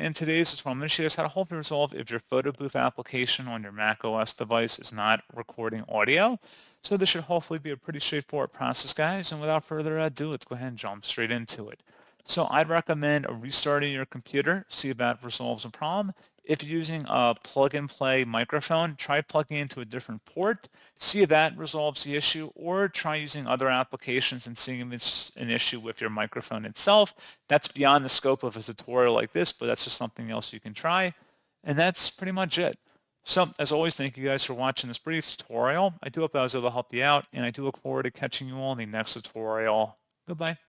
in today's tutorial, I'm going to show you guys how to hopefully resolve if your photo booth application on your macOS device is not recording audio. So this should hopefully be a pretty straightforward process, guys. And without further ado, let's go ahead and jump straight into it. So I'd recommend restarting your computer, see if that resolves the problem. If you're using a plug-and-play microphone, try plugging into a different port, see if that resolves the issue, or try using other applications and seeing if it's an issue with your microphone itself. That's beyond the scope of a tutorial like this, but that's just something else you can try. And that's pretty much it. So, as always, thank you guys for watching this brief tutorial. I do hope I was able to help you out, and I do look forward to catching you all in the next tutorial. Goodbye.